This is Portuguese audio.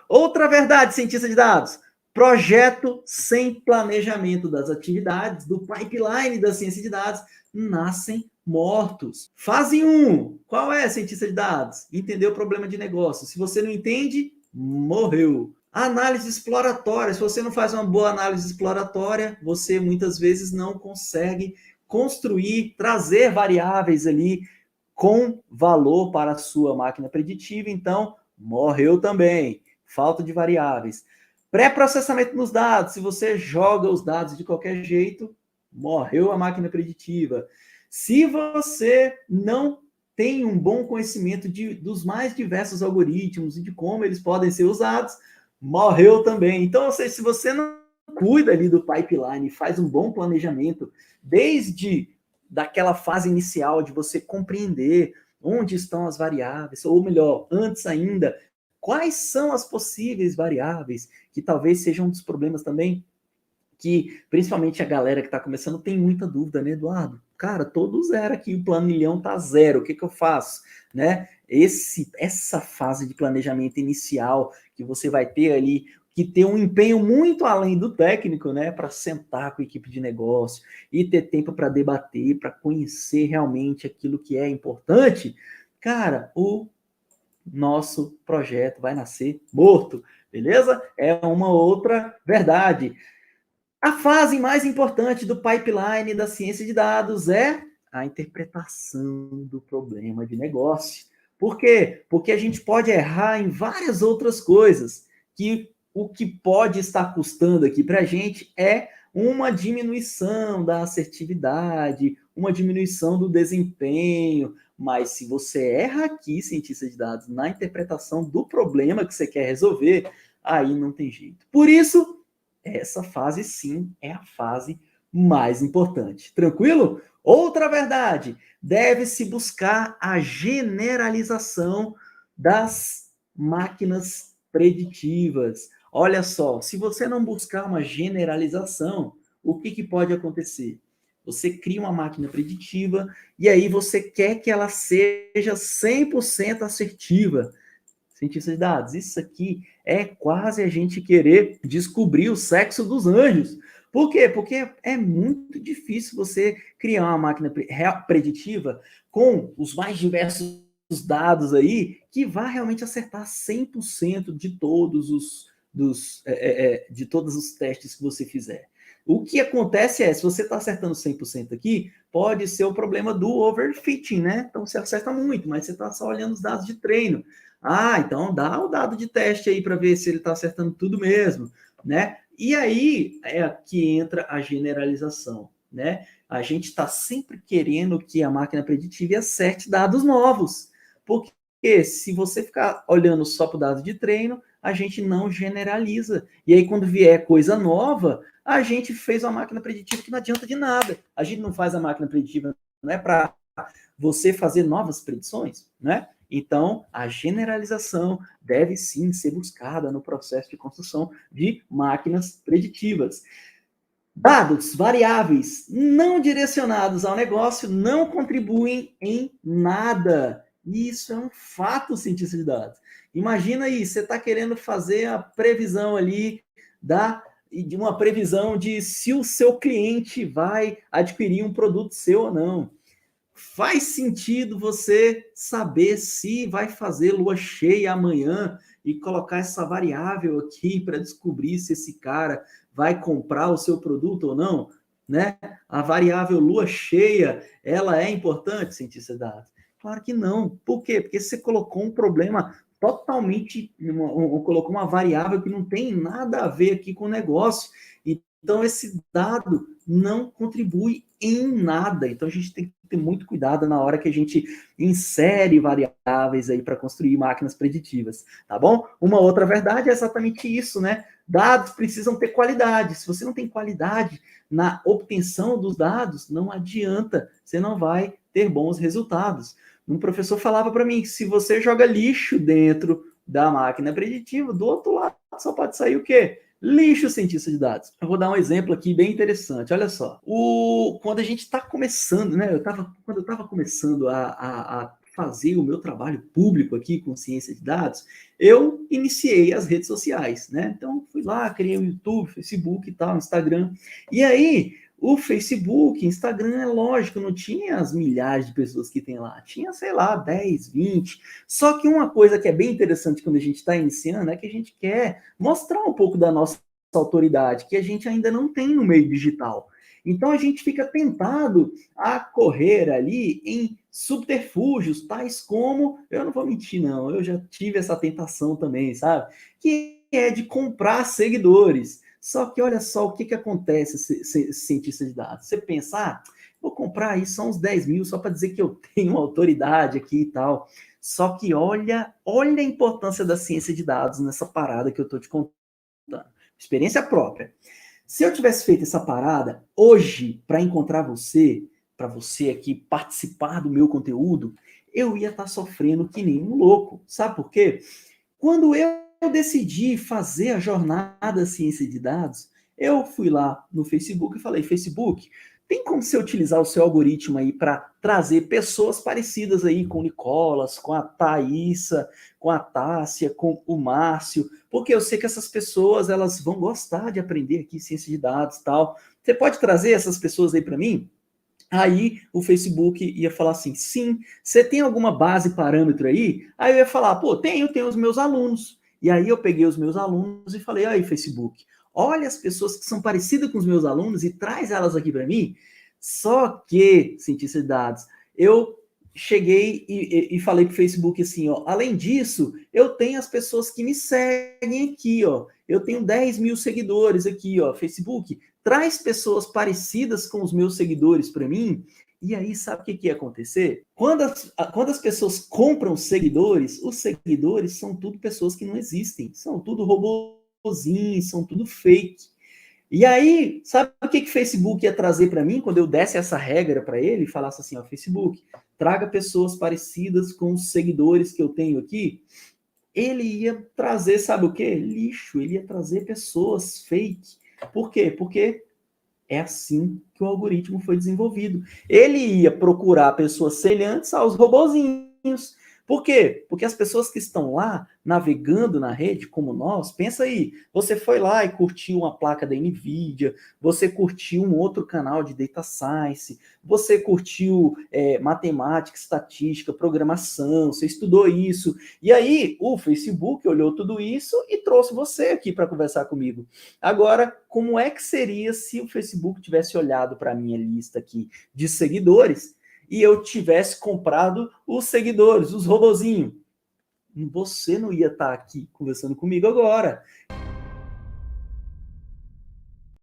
Outra verdade, cientista de dados. Projeto sem planejamento das atividades do pipeline da ciência de dados nascem mortos. Fase 1. Qual é, cientista de dados? Entender o problema de negócio. Se você não entende, morreu. Análise exploratória. Se você não faz uma boa análise exploratória, você muitas vezes não consegue construir, trazer variáveis ali com valor para a sua máquina preditiva, então morreu também. Falta de variáveis. Pré-processamento dos dados. Se você joga os dados de qualquer jeito, morreu a máquina preditiva. Se você não tem um bom conhecimento dos mais diversos algoritmos e de como eles podem ser usados, morreu também. Então, ou seja, se você não cuida ali do pipeline, faz um bom planejamento, desde daquela fase inicial de você compreender onde estão as variáveis, ou melhor, antes ainda, quais são as possíveis variáveis, que talvez sejam um dos problemas também, que principalmente a galera que está começando tem muita dúvida, né, Eduardo? Cara, todo zero aqui, o planilhão tá zero, o que eu faço? Né? Essa fase de planejamento inicial que você vai ter ali, que ter um empenho muito além do técnico, né, para sentar com a equipe de negócio e ter tempo para debater, para conhecer realmente aquilo que é importante, cara, o nosso projeto vai nascer morto, beleza? É uma outra verdade. A fase mais importante do pipeline da ciência de dados é a interpretação do problema de negócio. Por quê? Porque a gente pode errar em várias outras coisas, que o que pode estar custando aqui para a gente é uma diminuição da assertividade, uma diminuição do desempenho, mas se você erra aqui, cientista de dados, na interpretação do problema que você quer resolver, aí não tem jeito. Por isso, essa fase sim é a fase mais importante. Tranquilo? Outra verdade, deve-se buscar a generalização das máquinas preditivas. Olha só, se você não buscar uma generalização, o que pode acontecer? Você cria uma máquina preditiva e aí você quer que ela seja 100% assertiva. Cientista de dados, isso aqui é quase a gente querer descobrir o sexo dos anjos. Por quê? Porque é muito difícil você criar uma máquina preditiva com os mais diversos dados aí que vá realmente acertar 100% de todos de todos os testes que você fizer. O que acontece é, se você está acertando 100% aqui, pode ser o problema do overfitting, né? Então você acerta muito, mas você está só olhando os dados de treino. Ah, então dá o dado de teste aí para ver se ele está acertando tudo mesmo, né? E aí é que entra a generalização, né? A gente está sempre querendo que a máquina preditiva acerte dados novos, porque se você ficar olhando só para o dado de treino, a gente não generaliza. E aí, quando vier coisa nova, a gente fez uma máquina preditiva que não adianta de nada. A gente não faz a máquina preditiva, não é para você fazer novas predições, né? Então, a generalização deve sim ser buscada no processo de construção de máquinas preditivas. Dados variáveis não direcionados ao negócio não contribuem em nada. Isso é um fato, cientista de dados. Imagina aí, você está querendo fazer a previsão ali de uma previsão de se o seu cliente vai adquirir um produto seu ou não. Faz sentido você saber se vai fazer lua cheia amanhã e colocar essa variável aqui para descobrir se esse cara vai comprar o seu produto ou não, né? A variável lua cheia, ela é importante, cientista de dados? Claro que não. Por quê? Porque você colocou um problema totalmente, colocou uma variável que não tem nada a ver aqui com o negócio. Então, esse dado não contribui em nada. Então, a gente tem que ter muito cuidado na hora que a gente insere variáveis aí para construir máquinas preditivas, tá bom? Uma outra verdade é exatamente isso, né? Dados precisam ter qualidade. Se você não tem qualidade na obtenção dos dados, não adianta, você não vai ter bons resultados. Um professor falava para mim que se você joga lixo dentro da máquina preditiva, do outro lado só pode sair o quê? Lixo, cientista de dados. Eu vou dar um exemplo aqui bem interessante. Olha só. Quando a gente está começando, né? Quando eu estava começando a fazer o meu trabalho público aqui com ciência de dados, eu iniciei as redes sociais, né? Então, fui lá, criei o YouTube, Facebook e tal, Instagram. E aí, o Facebook, Instagram, é lógico, não tinha as milhares de pessoas que tem lá. Tinha, sei lá, 10, 20. Só que uma coisa que é bem interessante quando a gente está iniciando é que a gente quer mostrar um pouco da nossa autoridade, que a gente ainda não tem no meio digital. Então a gente fica tentado a correr ali em subterfúgios, tais como, eu não vou mentir não, eu já tive essa tentação também, sabe? Que é de comprar seguidores. Só que olha só o que acontece, cientista de dados. Você pensa, vou comprar aí só uns 10 mil só para dizer que eu tenho autoridade aqui e tal. Só que olha a importância da ciência de dados nessa parada que eu estou te contando. Experiência própria. Se eu tivesse feito essa parada hoje para encontrar você, para você aqui participar do meu conteúdo, eu ia estar sofrendo que nem um louco. Sabe por quê? Quando eu decidi fazer a jornada Ciência de Dados, eu fui lá no Facebook e falei, Facebook, tem como você utilizar o seu algoritmo aí para trazer pessoas parecidas aí com o Nicolas, com a Thaísa, com a Tássia, com o Márcio, porque eu sei que essas pessoas elas vão gostar de aprender aqui ciência de dados e tal. Você pode trazer essas pessoas aí para mim? Aí o Facebook ia falar assim, sim, você tem alguma base parâmetro aí? Aí eu ia falar, pô, tenho os meus alunos. E aí eu peguei os meus alunos e falei, aí Facebook, olha as pessoas que são parecidas com os meus alunos e traz elas aqui para mim. Só que, cientista de dados, eu cheguei e falei para o Facebook assim, ó, além disso, eu tenho as pessoas que me seguem aqui, ó, eu tenho 10 mil seguidores aqui, ó, Facebook, traz pessoas parecidas com os meus seguidores para mim, e aí sabe o que ia acontecer? Quando as pessoas compram seguidores, os seguidores são tudo pessoas que não existem, são tudo robozinhos, são tudo fake. E aí, sabe o que o Facebook ia trazer para mim quando eu desse essa regra para ele e falasse assim, ó, Facebook, traga pessoas parecidas com os seguidores que eu tenho aqui? Ele ia trazer, sabe o quê? Lixo, ele ia trazer pessoas fake. Por quê? Porque é assim que o algoritmo foi desenvolvido. Ele ia procurar pessoas semelhantes aos robozinhos. Por quê? Porque as pessoas que estão lá navegando na rede, como nós, pensa aí, você foi lá e curtiu uma placa da NVIDIA, você curtiu um outro canal de Data Science, você curtiu matemática, estatística, programação, você estudou isso, e aí o Facebook olhou tudo isso e trouxe você aqui para conversar comigo. Agora, como é que seria se o Facebook tivesse olhado para a minha lista aqui de seguidores e eu tivesse comprado os seguidores, os robozinhos? Você não ia estar aqui conversando comigo agora.